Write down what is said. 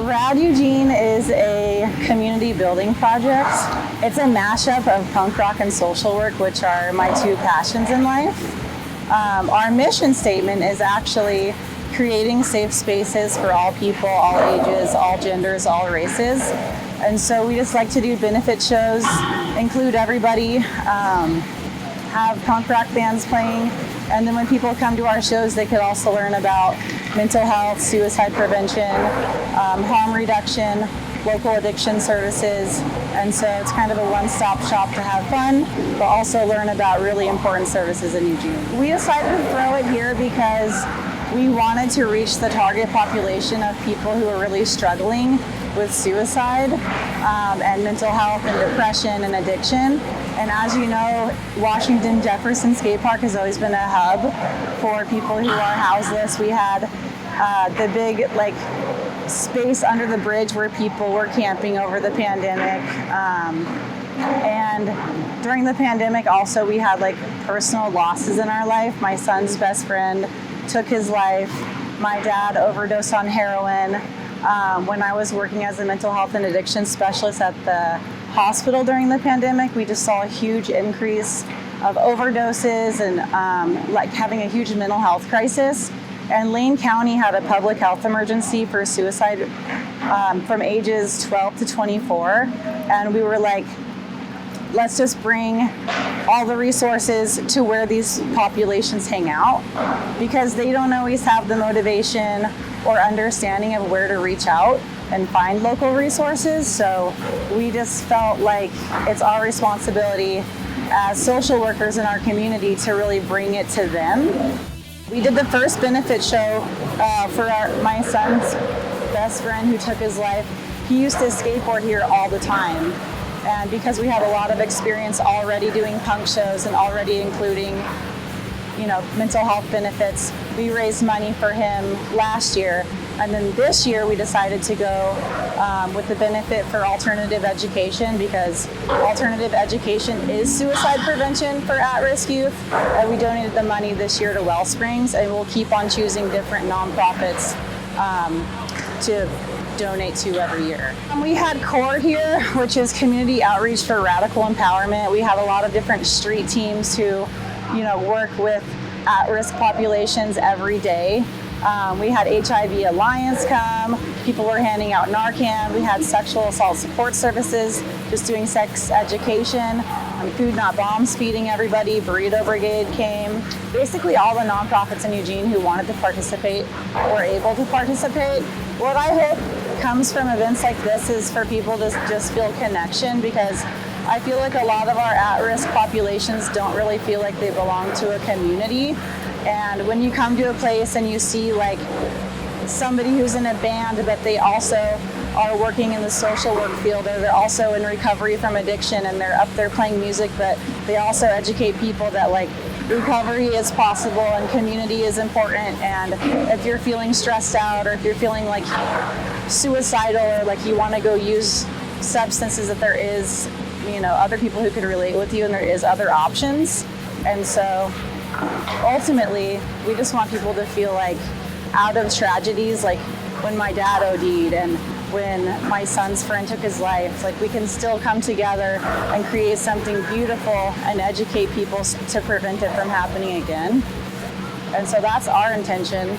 RAD Eugene is a community building project. It's a mashup of punk rock and social work, which are my two passions in life. Our mission statement is actually creating safe spaces for all people, all ages, all genders, all races. And so we just like to do benefit shows, include everybody, have punk rock bands playing, and then when people come to our shows, they could also learn about mental health, suicide prevention, harm reduction, local addiction services, and so it's kind of a one-stop shop to have fun, but also learn about really important services in Eugene. We decided to throw it here because we wanted to reach the target population of people who are really struggling with suicide and mental health and depression and addiction. And as you know, Washington Jefferson Skate Park has always been a hub for people who are houseless. We had the big space under the bridge where people were camping over the pandemic. And during the pandemic also we had personal losses in our life. My son's best friend took his life. My dad overdosed on heroin. When I was working as a mental health and addiction specialist at the hospital during the pandemic, we just saw a huge increase of overdoses and having a huge mental health crisis. And Lane County had a public health emergency for suicide from ages 12 to 24. And we were like, let's just bring all the resources to where these populations hang out, because they don't always have the motivation or understanding of where to reach out and find local resources. So we just felt like it's our responsibility as social workers in our community to really bring it to them. We did the first benefit show for my son's best friend who took his life. He used to skateboard here all the time. And because we have a lot of experience already doing punk shows and already including, mental health benefits, we raised money for him last year. And then this year we decided to go with the benefit for alternative education, because alternative education is suicide prevention for at-risk youth. And we donated the money this year to Wellsprings, and we'll keep on choosing different nonprofits to donate to every year. We had CORE here, which is community outreach for radical empowerment. We have a lot of different street teams who, work with at-risk populations every day. We had HIV Alliance come, people were handing out Narcan, we had sexual assault support services, just doing sex education, Food Not Bombs feeding everybody, Burrito Brigade came. Basically all the nonprofits in Eugene who wanted to participate were able to participate. What I hope comes from events like this is for people to just feel connection, because I feel like a lot of our at-risk populations don't really feel like they belong to a community. And when you come to a place and you see somebody who's in a band, but they also are working in the social work field, or they're also in recovery from addiction and they're up there playing music, but they also educate people that recovery is possible and community is important. And if you're feeling stressed out, or if you're feeling suicidal, or you want to go use substances, that there is, other people who could relate with you, and there is other options. And so ultimately, we just want people to feel out of tragedies, like when my dad OD'd and when my son's friend took his life, we can still come together and create something beautiful and educate people to prevent it from happening again. And so that's our intention.